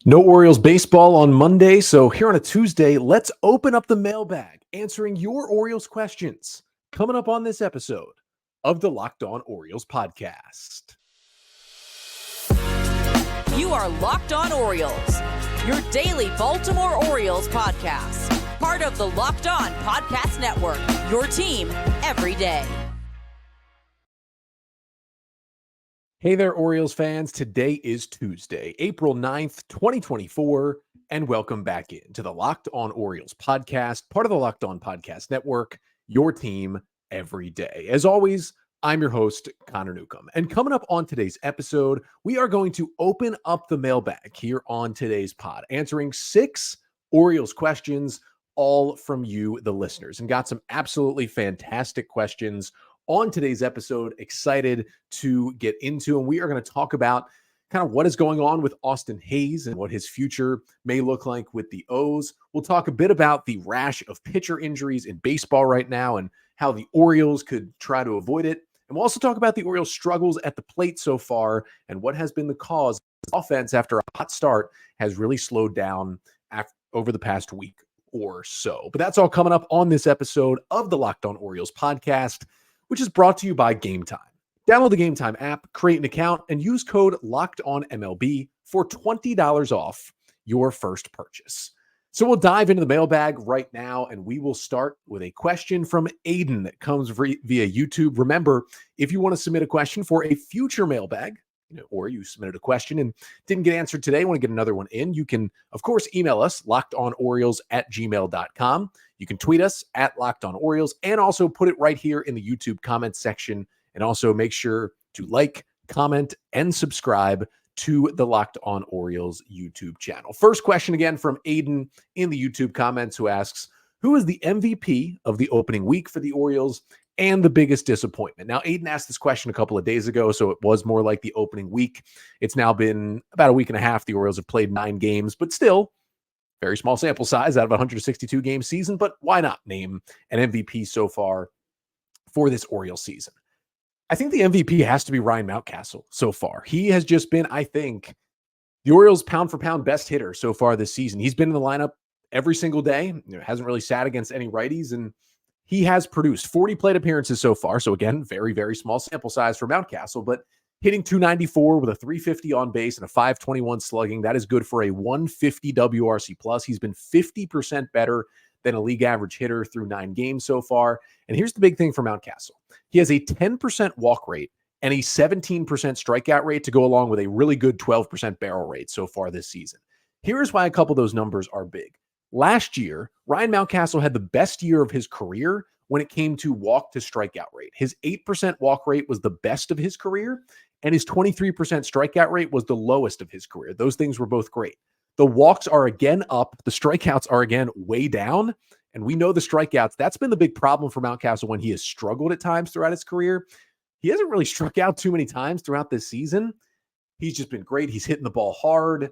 No Orioles baseball on Monday, so here on a Tuesday, let's open up the mailbag, answering your Orioles questions. Coming up on this episode of the Locked On Orioles podcast. You are Locked On Orioles, your daily Baltimore Orioles podcast. Part of the Locked On Podcast Network, your team every day. Hey there, Orioles fans. Today is Tuesday, April 9th, 2024, and welcome back into the Locked On Orioles podcast, part of the Locked On Podcast Network, your team every day. As always, I'm your host, Connor Newcomb. And coming up on today's episode, we are going to open up the mailbag here on today's pod, answering 6 Orioles questions, all from you, the listeners, and got some absolutely fantastic questions on today's episode. Excited to get into, and we are going to talk about kind of what is going on with Austin Hays and what his future may look like with the O's. We'll talk a bit about the rash of pitcher injuries in baseball right now and how the Orioles could try to avoid it. And we'll also talk about the Orioles' struggles at the plate so far and what has been the cause. Offense, after a hot start, has really slowed down over the past week or so. But that's all coming up on this episode of the Locked On Orioles podcast, which is brought to you by Game Time. Download the Game Time app, create an account, and use code LOCKEDONMLB for $20 off your first purchase. So we'll dive into the mailbag right now, and we will start with a question from Aiden that comes via YouTube. Remember, if you want to submit a question for a future mailbag, or you submitted a question and didn't get answered today, want to get another one in, you can, of course, email us, lockedonorioles@gmail.com. You can tweet us at LockedOnOrioles and also put it right here in the YouTube comments section. And also make sure to like, comment, and subscribe to the Locked On Orioles YouTube channel. First question again from Aiden in the YouTube comments, who asks, who is the MVP of the opening week for the Orioles and the biggest disappointment? Now, Aiden asked this question a couple of days ago, so it was more like the opening week. It's now been about a week and a half. The Orioles have played 9 games, but still very small sample size out of a 162 game season. But why not name an MVP so far for this Orioles season? I think the MVP has to be Ryan Mountcastle so far. He has just been, I think, the Orioles pound for pound best hitter so far this season. He's been in the lineup every single day. Hasn't really sat against any righties, and he has produced 40 plate appearances so far. So again, very, very small sample size for Mountcastle, but hitting .294 with a .350 on base and a .521 slugging. That is good for a 150 WRC plus. He's been 50% better than a league average hitter through 9 games so far. And here's the big thing for Mountcastle. He has a 10% walk rate and a 17% strikeout rate to go along with a really good 12% barrel rate so far this season. Here's why a couple of those numbers are big. Last year, Ryan Mountcastle had the best year of his career when it came to walk to strikeout rate. His 8% walk rate was the best of his career, and his 23% strikeout rate was the lowest of his career. Those things were both great. The walks are again up. The strikeouts are again way down. And we know the strikeouts, that's been the big problem for Mountcastle when he has struggled at times throughout his career. He hasn't really struck out too many times throughout this season. He's just been great. He's hitting the ball hard.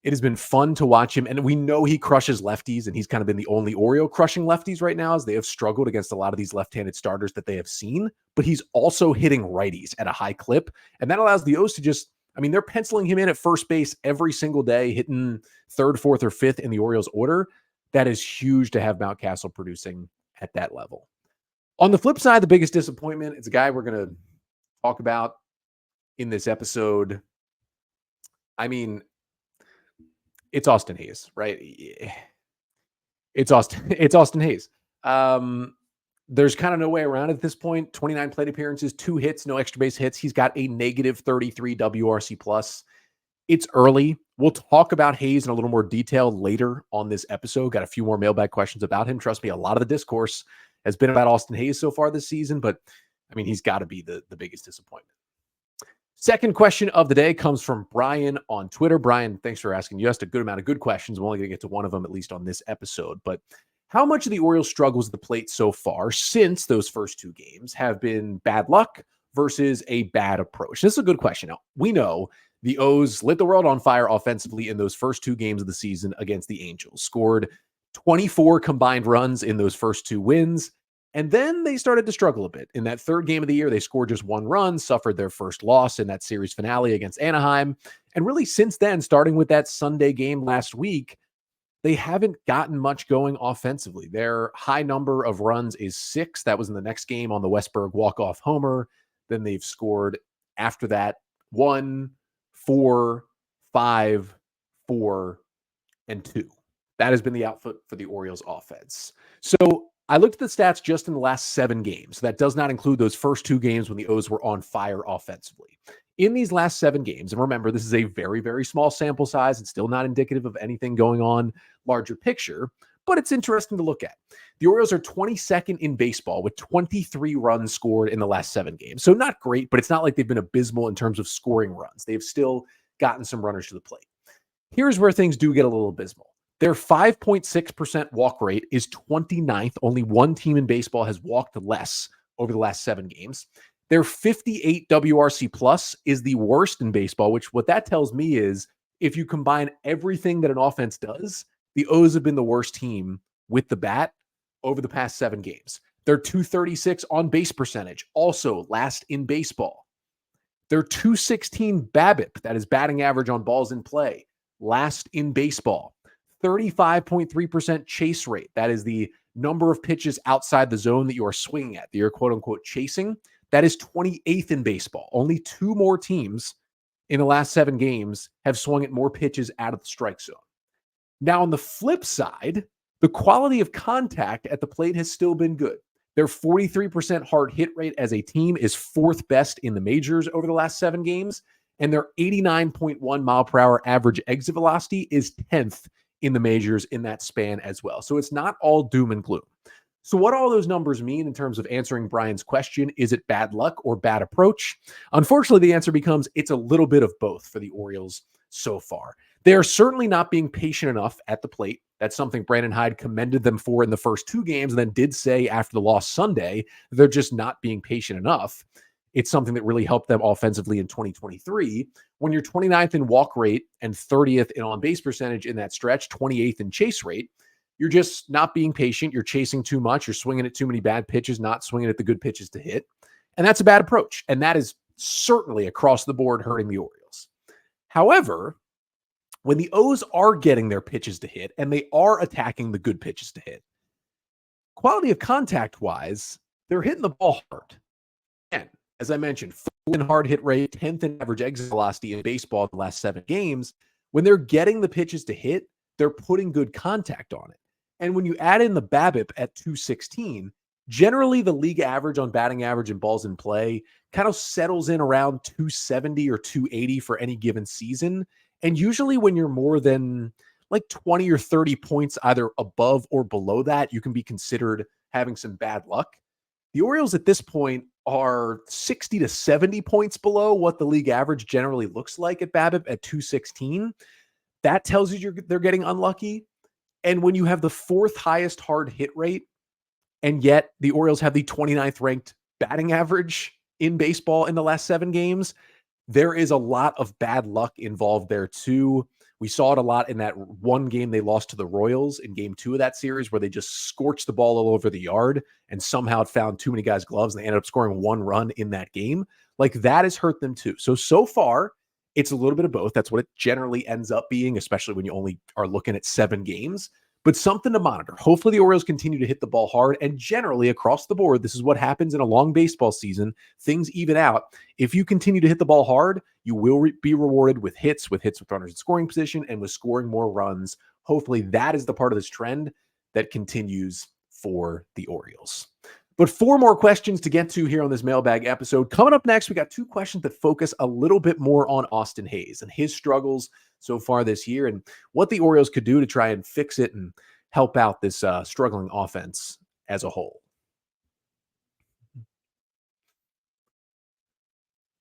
It has been fun to watch him. And we know he crushes lefties, and he's kind of been the only Oriole crushing lefties right now, as they have struggled against a lot of these left-handed starters that they have seen. But he's also hitting righties at a high clip. And that allows the O's to just, they're penciling him in at first base every single day, hitting 3rd, 4th, or 5th in the Orioles order. That is huge to have Mountcastle producing at that level. On the flip side, the biggest disappointment, it's a guy we're going to talk about in this episode. It's Austin Hays, right? It's Austin Hays. There's kind of no way around it at this point. 29 plate appearances, 2 hits, no extra base hits. He's got a negative 33 WRC plus. It's early. We'll talk about Hays in a little more detail later on this episode. Got a few more mailbag questions about him. Trust me, a lot of the discourse has been about Austin Hays so far this season, but he's got to be the biggest disappointment. Second question of the day comes from Brian on Twitter. Brian, thanks for asking. You asked a good amount of good questions. We're only going to get to one of them, at least on this episode. But how much of the Orioles' struggles at the plate so far since those first 2 games have been bad luck versus a bad approach? This is a good question. Now, we know the O's lit the world on fire offensively in those first 2 games of the season against the Angels, scored 24 combined runs in those first 2 wins. And then they started to struggle a bit. In that third game of the year, they scored just one run, suffered their first loss in that series finale against Anaheim. And really since then, starting with that Sunday game last week, they haven't gotten much going offensively. Their high number of runs is 6. That was in the next game on the Westberg walk-off homer. Then they've scored after that 1, 4, 5, 4, and 2. That has been the output for the Orioles offense. So I looked at the stats just in the last 7 games. That does not include those first 2 games when the O's were on fire offensively. In these last 7 games, and remember, this is a very, very small sample size. It's still not indicative of anything going on larger picture, but it's interesting to look at. The Orioles are 22nd in baseball with 23 runs scored in the last 7 games. So not great, but it's not like they've been abysmal in terms of scoring runs. They've still gotten some runners to the plate. Here's where things do get a little abysmal. Their 5.6% walk rate is 29th. Only one team in baseball has walked less over the last 7 games. Their 58 WRC plus is the worst in baseball, which what that tells me is if you combine everything that an offense does, the O's have been the worst team with the bat over the past 7 games. Their 236 on base percentage, also last in baseball. Their 216 BABIP, that is batting average on balls in play, last in baseball. 35.3% chase rate, that is the number of pitches outside the zone that you are swinging at, that you're quote unquote chasing. That is 28th in baseball. Only 2 more teams in the last 7 games have swung at more pitches out of the strike zone. Now, on the flip side, the quality of contact at the plate has still been good. Their 43% hard hit rate as a team is 4th best in the majors over the last 7 games, and their 89.1 mile per hour average exit velocity is 10th in the majors in that span as well. So it's not all doom and gloom. So what all those numbers mean in terms of answering Brian's question, is it bad luck or bad approach? Unfortunately, the answer becomes it's a little bit of both for the Orioles so far. They are certainly not being patient enough at the plate. That's something Brandon Hyde commended them for in the first 2 games, and then did say after the loss Sunday, they're just not being patient enough. It's something that really helped them offensively in 2023. When you're 29th in walk rate and 30th in on-base percentage in that stretch, 28th in chase rate, you're just not being patient. You're chasing too much. You're swinging at too many bad pitches, not swinging at the good pitches to hit. And that's a bad approach. And that is certainly across the board hurting the Orioles. However, when the O's are getting their pitches to hit and they are attacking the good pitches to hit, quality of contact wise, they're hitting the ball hard. And as I mentioned, 4th in hard hit rate, 10th in average exit velocity in baseball in the last 7 games. When they're getting the pitches to hit, they're putting good contact on it. And when you add in the BABIP at 216, generally the league average on batting average and balls in play kind of settles in around 270 or 280 for any given season. And usually when you're more than like 20 or 30 points either above or below that, you can be considered having some bad luck. The Orioles at this point are 60 to 70 points below what the league average generally looks like at BABIP at 216. That tells you they're getting unlucky. And when you have the 4th highest hard hit rate, and yet the Orioles have the 29th ranked batting average in baseball in the last 7 games, there is a lot of bad luck involved there too. We saw it a lot in that one game they lost to the Royals in game 2 of that series, where they just scorched the ball all over the yard and somehow it found too many guys' gloves and they ended up scoring 1 run in that game. Like that has hurt them too. So far, it's a little bit of both. That's what it generally ends up being, especially when you only are looking at 7 games. But something to monitor. Hopefully the Orioles continue to hit the ball hard, and generally across the board, this is what happens in a long baseball season. Things even out. If you continue to hit the ball hard, you will be rewarded with hits with runners in scoring position, and with scoring more runs. Hopefully that is the part of this trend that continues for the Orioles. But 4 more questions to get to here on this mailbag episode. Coming up next, we got 2 questions that focus a little bit more on Austin Hayes and his struggles so far this year and what the Orioles could do to try and fix it and help out this struggling offense as a whole.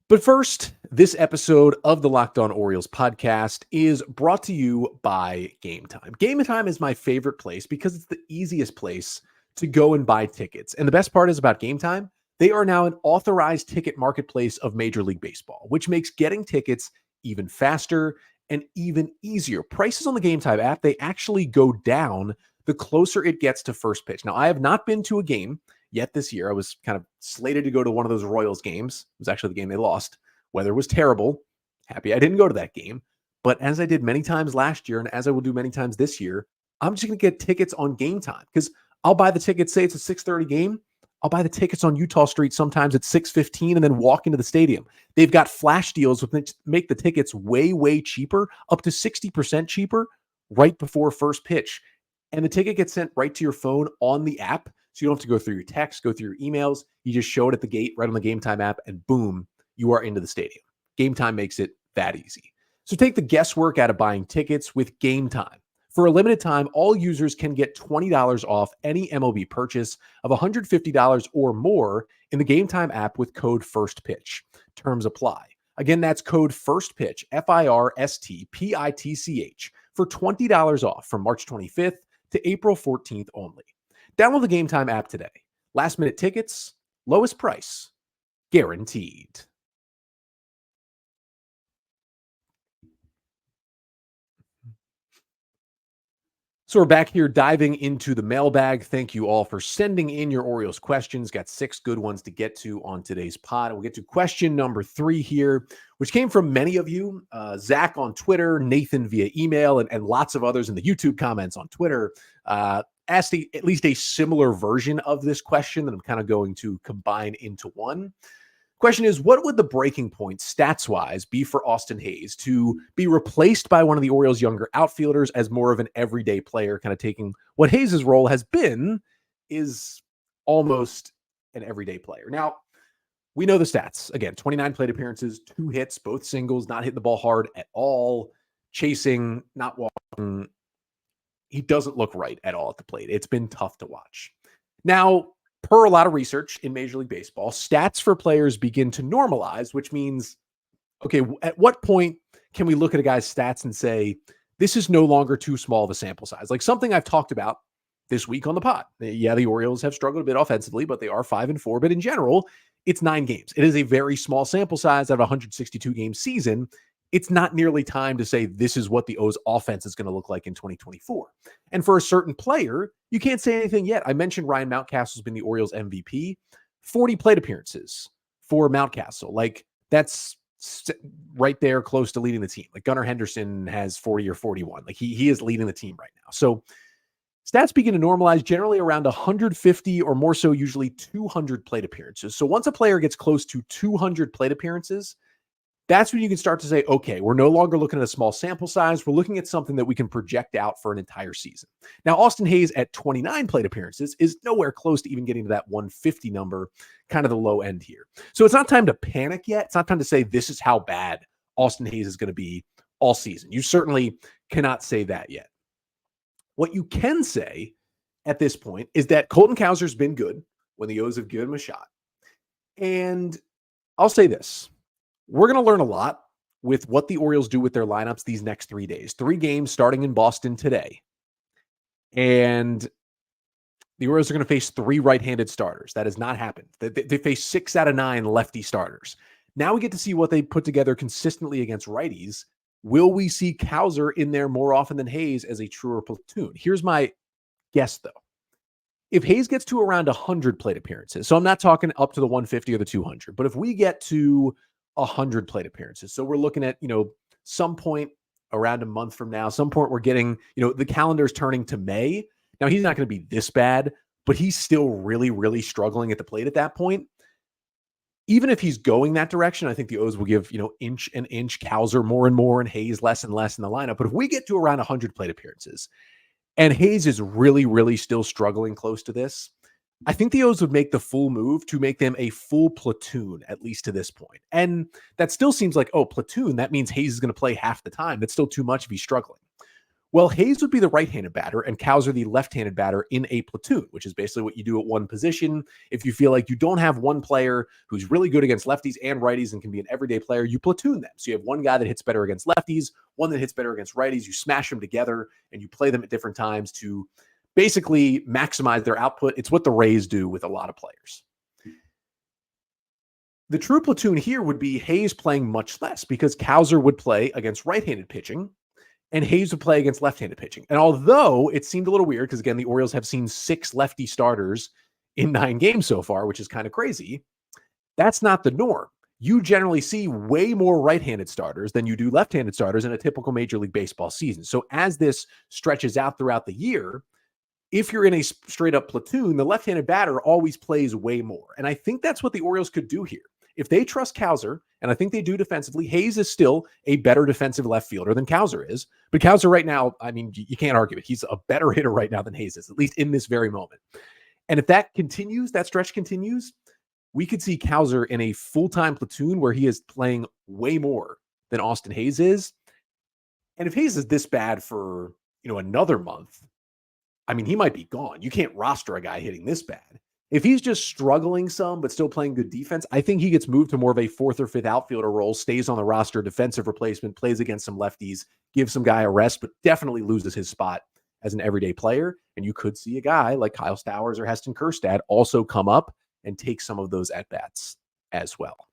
But first, this episode of the Locked On Orioles podcast is brought to you by Game Time. Game Time is my favorite place because it's the easiest place to go and buy tickets. And the best part is about Game Time, they are now an authorized ticket marketplace of Major League Baseball, which makes getting tickets even faster and even easier. Prices on the Game Time app, they actually go down the closer it gets to first pitch. Now, I have not been to a game yet this year. I was kind of slated to go to one of those Royals games. It was actually the game they lost. Weather was terrible. Happy I didn't go to that game. But as I did many times last year, and as I will do many times this year, I'm just going to get tickets on game time, because I'll buy the tickets. Say it's a 6:30 game. I'll buy the tickets on Utah Street sometimes at 6:15 and then walk into the stadium. They've got flash deals which make the tickets way, way cheaper, up to 60% cheaper right before first pitch. And the ticket gets sent right to your phone on the app. So you don't have to go through your text, go through your emails. You just show it at the gate right on the Game Time app, and boom, you are into the stadium. Game Time makes it that easy. So take the guesswork out of buying tickets with Game Time. For a limited time, all users can get $20 off any MLB purchase of $150 or more in the Game Time app with code FIRSTPITCH. Terms apply. Again, that's code FIRSTPITCH, FIRSTPITCH, for $20 off from March 25th to April 14th only. Download the Game Time app today. Last minute tickets, lowest price, guaranteed. So we're back here diving into the mailbag. Thank you all for sending in your Orioles questions. Got 6 good ones to get to on today's pod. We'll get to question number 3 here, which came from many of you. Zach on Twitter, Nathan via email, and lots of others in the YouTube comments on Twitter asked at least a similar version of this question that I'm kind of going to combine into one. Question is, what would the breaking point stats-wise be for Austin Hays to be replaced by one of the Orioles' younger outfielders as more of an everyday player, kind of taking what Hays' role has been, is almost an everyday player. Now, we know the stats. Again, 29 plate appearances, 2 hits, both singles, not hitting the ball hard at all, chasing, not walking. He doesn't look right at all at the plate. It's been tough to watch. Now, per a lot of research in Major League Baseball, stats for players begin to normalize, which means, okay, at what point can we look at a guy's stats and say, this is no longer too small of a sample size? Like something I've talked about this week on the pod. Yeah, the Orioles have struggled a bit offensively, but they are 5-4. But in general, it's 9 games. It is a very small sample size out of a 162 game season. It's not nearly time to say this is what the O's offense is going to look like in 2024. And for a certain player, you can't say anything yet. I mentioned Ryan Mountcastle's been the Orioles MVP, 40 plate appearances for Mountcastle. Like that's right there close to leading the team. Like Gunnar Henderson has 40 or 41. Like he is leading the team right now. So stats begin to normalize generally around 150 or more so, usually 200 plate appearances. So once a player gets close to 200 plate appearances, that's when you can start to say, okay, we're no longer looking at a small sample size. We're looking at something that we can project out for an entire season. Now, Austin Hays at 29 plate appearances is nowhere close to even getting to that 150 number, kind of the low end here. So it's not time to panic yet. It's not time to say this is how bad Austin Hays is going to be all season. You certainly cannot say that yet. What you can say at this point is that Colton Cowser has been good when the O's have given him a shot. And I'll say this. We're going to learn a lot with what the Orioles do with their lineups these next 3 days. 3 games starting in Boston today. And the Orioles are going to face 3 right-handed starters. That has not happened. They face 6 out of 9 lefty starters. Now we get to see what they put together consistently against righties. Will we see Cowser in there more often than Hays as a truer platoon? Here's my guess, though. If Hays gets to around 100 plate appearances, so I'm not talking up to the 150 or the 200, but if we get to 100 plate appearances. So we're looking at, some point around a month from now, some point we're getting, the calendar's turning to May. Now he's not going to be this bad, but he's still really, really struggling at the plate at that point. Even if he's going that direction, I think the O's will give, inch and inch Cowser more and more and Hays less and less in the lineup. But if we get to around 100 plate appearances and Hays is really, really still struggling close to this, I think the O's would make the full move to make them a full platoon, at least to this point. And that still seems like, platoon, that means Hays is going to play half the time. That's still too much if he's struggling. Well, Hays would be the right-handed batter and Cowser the left-handed batter in a platoon, which is basically what you do at one position. If you feel like you don't have one player who's really good against lefties and righties and can be an everyday player, you platoon them. So you have one guy that hits better against lefties, one that hits better against righties. You smash them together and you play them at different times to basically maximize their output. It's what the Rays do with a lot of players. The true platoon here would be Hays playing much less because Cowser would play against right-handed pitching and Hays would play against left-handed pitching. And although it seemed a little weird, because again, the Orioles have seen 6 lefty starters in 9 games so far, which is kind of crazy. That's not the norm. You generally see way more right-handed starters than you do left-handed starters in a typical Major League Baseball season. So as this stretches out throughout the year, if you're in a straight-up platoon, the left-handed batter always plays way more. And I think that's what the Orioles could do here. If they trust Cowser, and I think they do defensively, Hayes is still a better defensive left fielder than Cowser is. But Cowser right now, I mean, you can't argue it. He's a better hitter right now than Hayes is, at least in this very moment. And if that continues, that stretch continues, we could see Cowser in a full-time platoon where he is playing way more than Austin Hayes is. And if Hayes is this bad for, another month, I mean, he might be gone. You can't roster a guy hitting this bad. If he's just struggling some, but still playing good defense, I think he gets moved to more of a 4th or 5th outfielder role, stays on the roster, defensive replacement, plays against some lefties, gives some guy a rest, but definitely loses his spot as an everyday player. And you could see a guy like Kyle Stowers or Heston Kjerstad also come up and take some of those at-bats as well.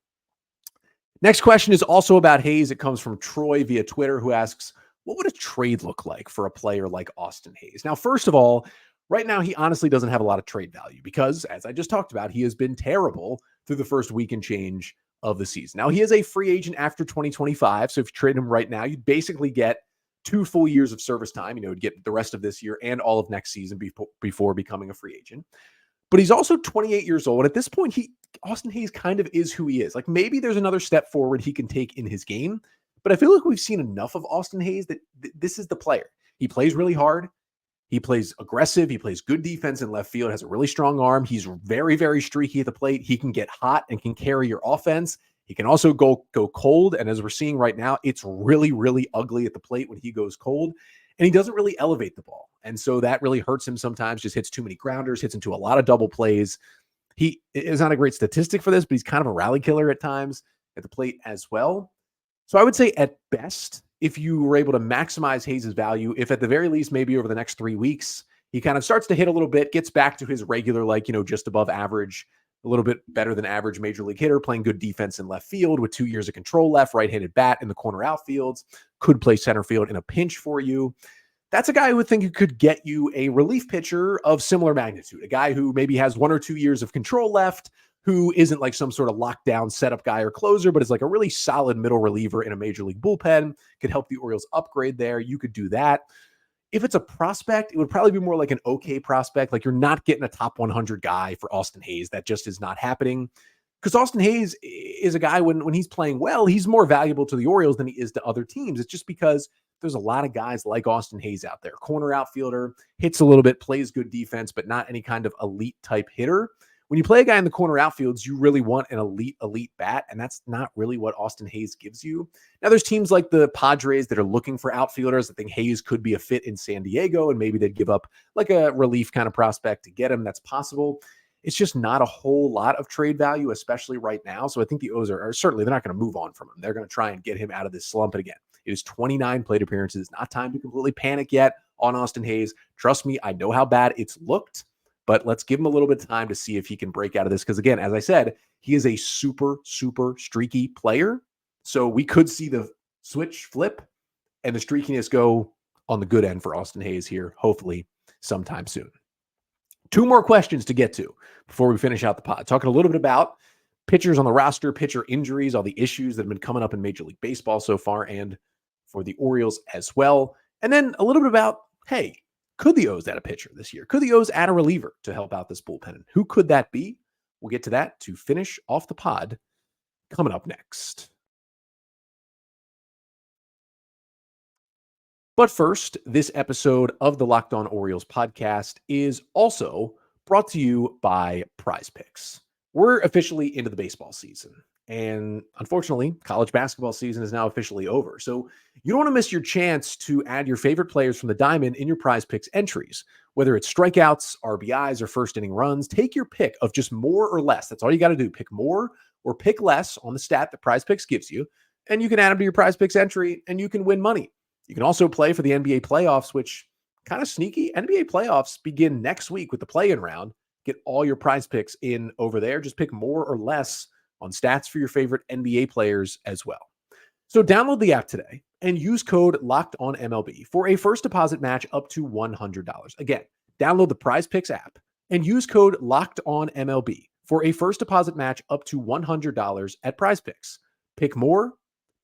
Next question is also about Hayes. It comes from Troy via Twitter, who asks, what would a trade look like for a player like Austin Hayes? Now, first of all, right now, he honestly doesn't have a lot of trade value because, as I just talked about, he has been terrible through the first week and change of the season. Now, he is a free agent after 2025, so if you trade him right now, you'd basically get 2 full years of service time. You'd get the rest of this year and all of next season before becoming a free agent. But he's also 28 years old. And at this point, Austin Hayes kind of is who he is. Like, maybe there's another step forward he can take in his game. But I feel like we've seen enough of Austin Hayes that this is the player. He plays really hard. He plays aggressive. He plays good defense in left field, has a really strong arm. He's very, very streaky at the plate. He can get hot and can carry your offense. He can also go cold. And as we're seeing right now, it's really, really ugly at the plate when he goes cold. And he doesn't really elevate the ball. And so that really hurts him sometimes, just hits too many grounders, hits into a lot of double plays. He is not a great statistic for this, but he's kind of a rally killer at times at the plate as well. So I would say at best, if you were able to maximize Hayes' value, if at the very least, maybe over the next 3 weeks, he kind of starts to hit a little bit, gets back to his regular, just above average, a little bit better than average major league hitter, playing good defense in left field with 2 years of control left, right-handed bat in the corner outfields, could play center field in a pinch for you. That's a guy who would think could get you a relief pitcher of similar magnitude, a guy who maybe has 1 or 2 years of control left, who isn't like some sort of lockdown setup guy or closer, but is like a really solid middle reliever in a major league bullpen, could help the Orioles upgrade there. You could do that. If it's a prospect, it would probably be more like an okay prospect. Like, you're not getting a top 100 guy for Austin Hayes. That just is not happening. Because Austin Hayes is a guy, when he's playing well, he's more valuable to the Orioles than he is to other teams. It's just because there's a lot of guys like Austin Hayes out there. Corner outfielder, hits a little bit, plays good defense, but not any kind of elite type hitter. When you play a guy in the corner outfields, you really want an elite bat, and that's not really what Austin Hayes gives you. Now, there's teams like the Padres that are looking for outfielders. I think Hayes could be a fit in San Diego, and maybe they'd give up like a relief kind of prospect to get him. That's possible. It's just not a whole lot of trade value, especially right now. So I think the O's are certainly, they're not going to move on from him. They're going to try and get him out of this slump. And again, it is 29 plate appearances. It's not time to completely panic yet on Austin Hayes. Trust me, I know how bad it's looked, but let's give him a little bit of time to see if he can break out of this. Because again, as I said, he is a super, super streaky player. So we could see the switch flip and the streakiness go on the good end for Austin Hayes here, hopefully sometime soon. 2 more questions to get to before we finish out the pod. Talking a little bit about pitchers on the roster, pitcher injuries, all the issues that have been coming up in Major League Baseball so far, and for the Orioles as well. And then a little bit about, hey, could the O's add a pitcher this year? Could the O's add a reliever to help out this bullpen? Who could that be? We'll get to that to finish off the pod coming up next. But first, this episode of the Locked On Orioles podcast is also brought to you by Prize Picks. We're officially into the baseball season. And unfortunately, college basketball season is now officially over. So you don't want to miss your chance to add your favorite players from the diamond in your Prize Picks entries. Whether it's strikeouts, RBIs, or first inning runs, take your pick of just more or less. That's all you got to do. Pick more or pick less on the stat that Prize Picks gives you. And you can add them to your Prize Picks entry and you can win money. You can also play for the NBA playoffs, which kind of sneaky. NBA playoffs begin next week with the play-in round. Get all your Prize Picks in over there. Just pick more or less on stats for your favorite NBA players as well. So download the app today and use code LOCKEDONMLB for a first deposit match up to $100. Again, download the Prize Picks app, and use code LOCKEDONMLB for a first deposit match up to $100 at Prize Picks. Pick more,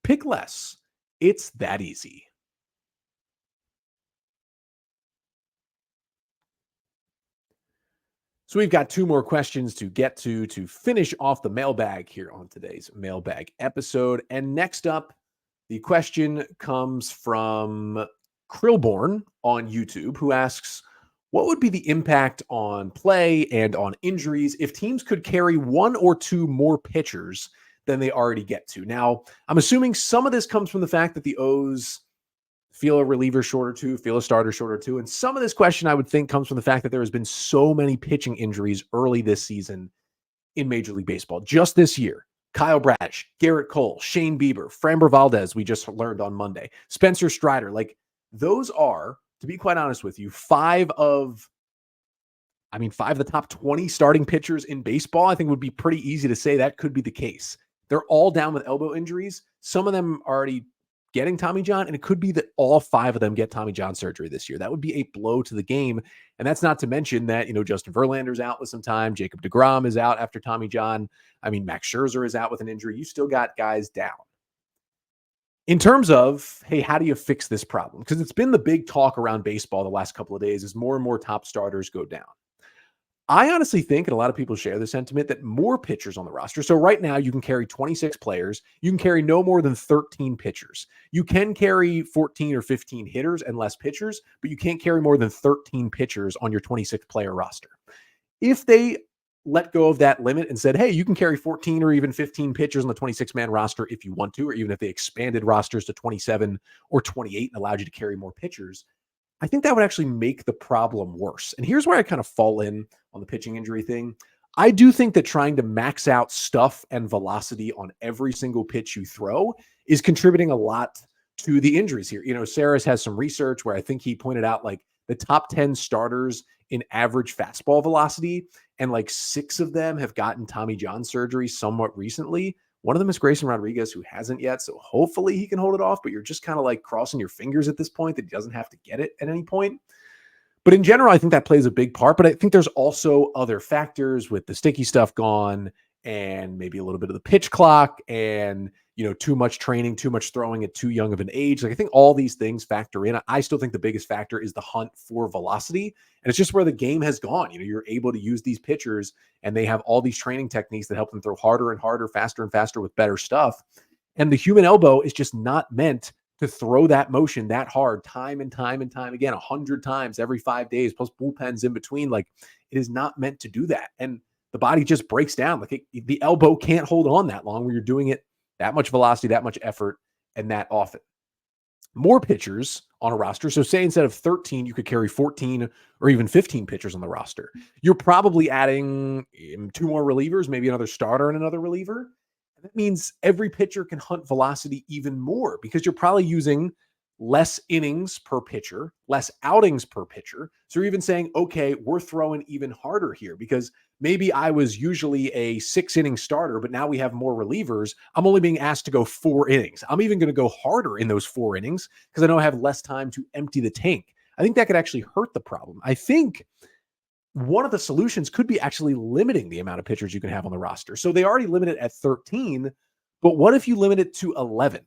pick less. It's that easy. So we've got two more questions to get to finish off the mailbag here on today's mailbag episode. And next up, the question comes from Krillborn on YouTube, who asks, what would be the impact on play and on injuries if teams could carry one or two more pitchers than they already get to? Now, I'm assuming some of this comes from the fact that the O's feel a reliever short or two, feel a starter short or two. And some of this question, I would think, comes from the fact that there has been so many pitching injuries early this season in Major League Baseball. Just this year, Kyle Bradish, Garrett Cole, Shane Bieber, Framber Valdez, we just learned on Monday, Spencer Strider. Like, those are, to be quite honest with you, five of the top 20 starting pitchers in baseball. I think it would be pretty easy to say that could be the case. They're all down with elbow injuries. Some of them already getting Tommy John, and it could be that all five of them get Tommy John surgery this year. That would be a blow to the game. And that's not to mention that, Justin Verlander's out with some time. Jacob deGrom is out after Tommy John. Max Scherzer is out with an injury. You still got guys down. In terms of, hey, how do you fix this problem? Because it's been the big talk around baseball the last couple of days as more and more top starters go down. I honestly think, and a lot of people share the sentiment, that more pitchers on the roster. So right now you can carry 26 players. You can carry no more than 13 pitchers. You can carry 14 or 15 hitters and less pitchers, but you can't carry more than 13 pitchers on your 26 player roster. If they let go of that limit and said, hey, you can carry 14 or even 15 pitchers on the 26-man roster if you want to, or even if they expanded rosters to 27 or 28 and allowed you to carry more pitchers, I think that would actually make the problem worse. And here's where I kind of fall in on the pitching injury thing. I do think that trying to max out stuff and velocity on every single pitch you throw is contributing a lot to the injuries here. Saris has some research where I think he pointed out like the top 10 starters in average fastball velocity, and like 6 of them have gotten Tommy John surgery somewhat recently. One of them is Grayson Rodriguez, who hasn't yet. So hopefully he can hold it off, but you're just kind of like crossing your fingers at this point that he doesn't have to get it at any point. But in general, I think that plays a big part. But I think there's also other factors with the sticky stuff gone and maybe a little bit of the pitch clock and, too much training, too much throwing at too young of an age. Like, I think all these things factor in. I still think the biggest factor is the hunt for velocity. And it's just where the game has gone. You're able to use these pitchers and they have all these training techniques that help them throw harder and harder, faster and faster with better stuff. And the human elbow is just not meant to throw that motion that hard time and time and time again, 100 times every 5 days, plus bullpens in between. Like, it is not meant to do that. And the body just breaks down. Like, the elbow can't hold on that long when you're doing it that much velocity, that much effort, and that often. More pitchers on a roster. So say instead of 13, you could carry 14 or even 15 pitchers on the roster. You're probably adding 2 more relievers, maybe another starter and another reliever. And that means every pitcher can hunt velocity even more because you're probably using less innings per pitcher, less outings per pitcher. So you're even saying, okay, we're throwing even harder here because maybe I was usually a 6-inning starter, but now we have more relievers. I'm only being asked to go 4 innings. I'm even going to go harder in those 4 innings because I know I have less time to empty the tank. I think that could actually hurt the problem. I think one of the solutions could be actually limiting the amount of pitchers you can have on the roster. So they already limit it at 13, but what if you limit it to 11?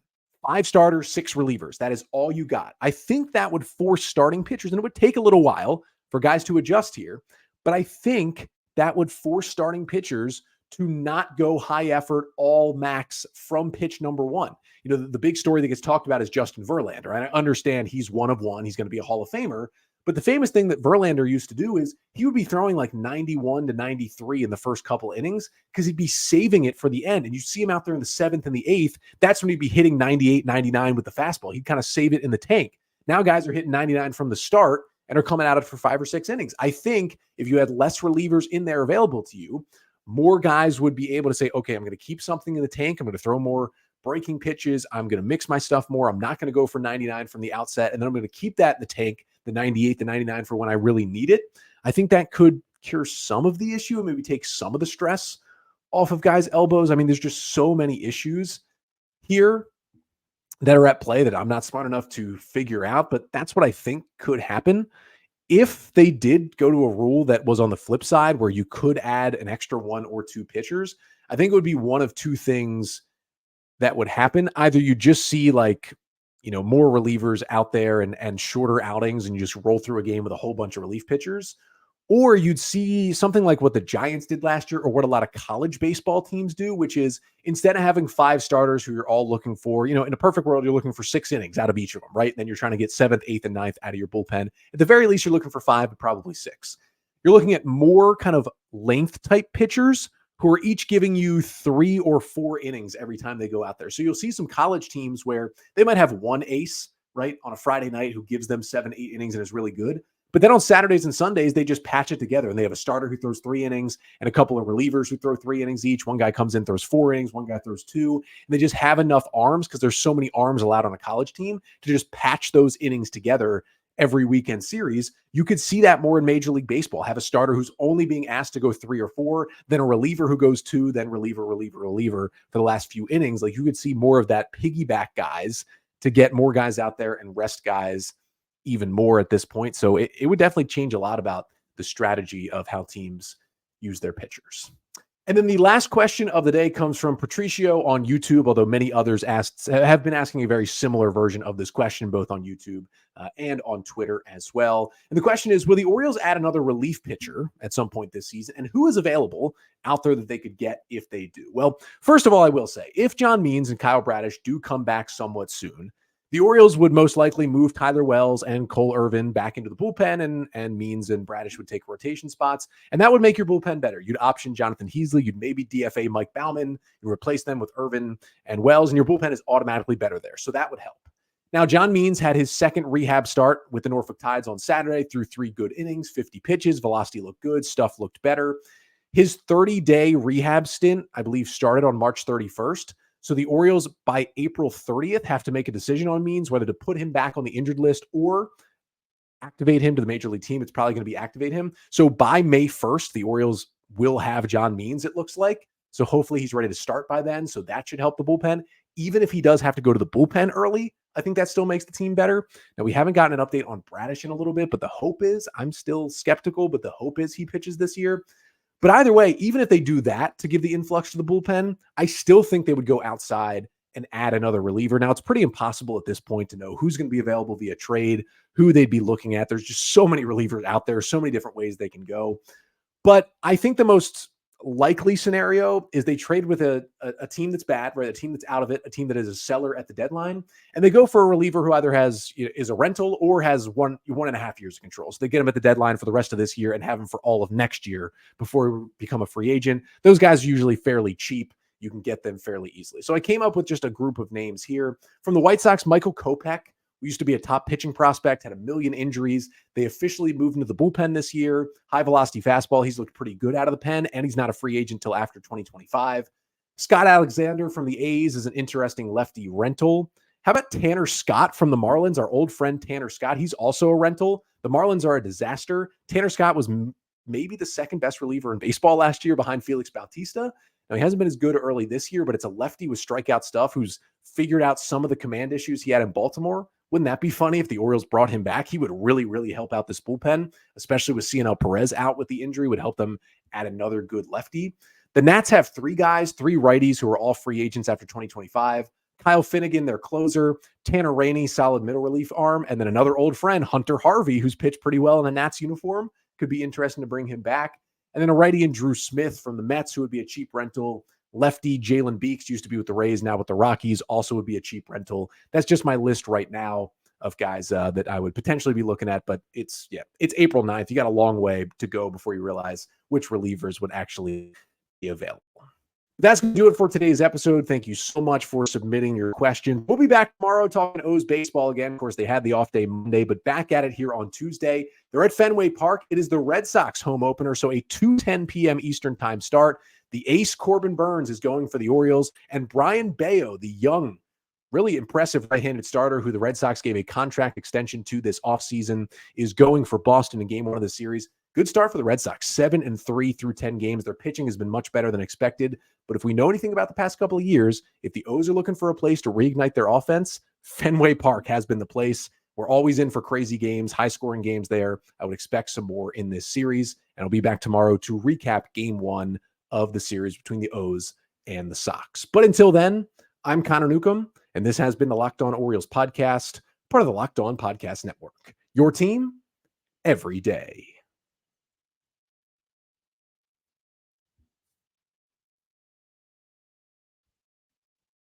5 starters, 6 relievers. That is all you got. I think that would force starting pitchers, and it would take a little while for guys to adjust here, but I think that would force starting pitchers to not go high effort all max from pitch number 1. The big story that gets talked about is Justin Verlander. And I understand he's one of one. He's going to be a Hall of Famer. But the famous thing that Verlander used to do is he would be throwing like 91 to 93 in the first couple innings because he'd be saving it for the end. And you see him out there in the 7th and the 8th. That's when he'd be hitting 98, 99 with the fastball. He'd kind of save it in the tank. Now guys are hitting 99 from the start and are coming out of it for 5 or 6 innings. I think if you had less relievers in there available to you, more guys would be able to say, okay, I'm going to keep something in the tank. I'm going to throw more breaking pitches. I'm going to mix my stuff more. I'm not going to go for 99 from the outset. And then I'm going to keep that in the tank, the 98, the 99 for when I really need it. I think that could cure some of the issue and maybe take some of the stress off of guys' elbows. I mean, there's just so many issues here that are at play that I'm not smart enough to figure out, but that's what I think could happen. If they did go to a rule that was on the flip side where you could add an extra 1 or 2 pitchers, I think it would be one of two things that would happen. Either you just see more relievers out there and shorter outings and you just roll through a game with a whole bunch of relief pitchers, or you'd see something like what the Giants did last year or what a lot of college baseball teams do, which is instead of having 5 starters who you're all looking for, in a perfect world, you're looking for 6 innings out of each of them, right? And then you're trying to get 7th, 8th, and 9th out of your bullpen. At the very least, you're looking for 5, but probably 6. You're looking at more kind of length type pitchers who are each giving you 3 or 4 innings every time they go out there. So you'll see some college teams where they might have one ace, right, on a Friday night who gives them 7, 8 innings and is really good. But then on Saturdays and Sundays, they just patch it together and they have a starter who throws 3 innings and a couple of relievers who throw 3 innings each. One guy comes in, throws 4 innings. One guy throws 2. And they just have enough arms because there's so many arms allowed on a college team to just patch those innings together every weekend series. You could see that more in Major League Baseball. Have a starter who's only being asked to go 3 or 4, then a reliever who goes 2, then reliever for the last few innings. Like you could see more of that piggyback guys to get more guys out there and rest guys even more at this point. So it would definitely change a lot about the strategy of how teams use their pitchers. And then the last question of the day comes from Patricio on YouTube, although many others have been asking a very similar version of this question, both on YouTube and on Twitter as well. And the question is, will the Orioles add another relief pitcher at some point this season? And who is available out there that they could get if they do? Well, first of all, I will say, if John Means and Kyle Bradish do come back somewhat soon, the Orioles would most likely move Tyler Wells and Cole Irvin back into the bullpen, and Means and Bradish would take rotation spots, and that would make your bullpen better. You'd option Jonathan Heasley, you'd maybe DFA Mike Baumann, you replace them with Irvin and Wells, and your bullpen is automatically better there, so that would help. Now, John Means had his second rehab start with the Norfolk Tides on Saturday, threw 3 good innings, 50 pitches, velocity looked good, stuff looked better. His 30-day rehab stint, I believe, started on March 31st. So the Orioles by April 30th have to make a decision on Means, whether to put him back on the injured list or activate him to the major league team. It's probably going to be activate him. So by May 1st, the Orioles will have John Means, it looks like. So hopefully he's ready to start by then. So that should help the bullpen. Even if he does have to go to the bullpen early, I think that still makes the team better. Now, we haven't gotten an update on Bradish in a little bit, but the hope is, I'm still skeptical, but the hope is he pitches this year. But either way, even if they do that to give the influx to the bullpen, I still think they would go outside and add another reliever. Now, it's pretty impossible at this point to know who's going to be available via trade, who they'd be looking at. There's just so many relievers out there, so many different ways they can go. But I think the most likely scenario is they trade with a team that's bad, right? A team that's out of it, a team that is a seller at the deadline, and they go for a reliever who either is a rental or has 1.5 years of control. So they get him at the deadline for the rest of this year and have him for all of next year before he become a free agent. Those guys are usually fairly cheap. You can get them fairly easily. So I came up with just a group of names here. From the White Sox, Michael Kopech, who used to be a top pitching prospect, had a million injuries. They officially moved into the bullpen this year. High velocity fastball. He's looked pretty good out of the pen, and he's not a free agent until after 2025. Scott Alexander from the A's is an interesting lefty rental. How about Tanner Scott from the Marlins? Our old friend Tanner Scott. He's also a rental. The Marlins are a disaster. Tanner Scott was maybe the second best reliever in baseball last year behind Felix Bautista. Now, he hasn't been as good early this year, but it's a lefty with strikeout stuff who's figured out some of the command issues he had in Baltimore. Wouldn't that be funny if the Orioles brought him back? He would really, really help out this bullpen, especially with CNL Perez out with the injury, would help them add another good lefty. The Nats have 3 righties who are all free agents after 2025. Kyle Finnegan, their closer, Tanner Rainey, solid middle relief arm, and then another old friend, Hunter Harvey, who's pitched pretty well in a Nats uniform. Could be interesting to bring him back. And then a righty in Drew Smith from the Mets, who would be a cheap rental. Lefty Jalen Beeks used to be with the Rays, now with the Rockies, also would be a cheap rental. That's just my list right now of guys that I would potentially be looking at. But it's April 9th. You got a long way to go before you realize which relievers would actually be available. That's going to do it for today's episode. Thank you so much for submitting your questions. We'll be back tomorrow talking O's baseball again. Of course, they had the off day Monday, but back at it here on Tuesday. They're at Fenway Park. It is the Red Sox home opener, so a 2:10 p.m. Eastern time start. The ace Corbin Burns is going for the Orioles, and Brian Bayo, the young, really impressive right-handed starter who the Red Sox gave a contract extension to this offseason, is going for Boston in game 1 of the series. Good start for the Red Sox, 7-3 through 10 games. Their pitching has been much better than expected. But if we know anything about the past couple of years, if the O's are looking for a place to reignite their offense, Fenway Park has been the place. We're always in for crazy games, high-scoring games there. I would expect some more in this series, and I'll be back tomorrow to recap Game 1 of the series between the O's and the Sox. But until then, I'm Connor Newcomb, and this has been the Locked On Orioles podcast, part of the Locked On Podcast Network. Your team every day.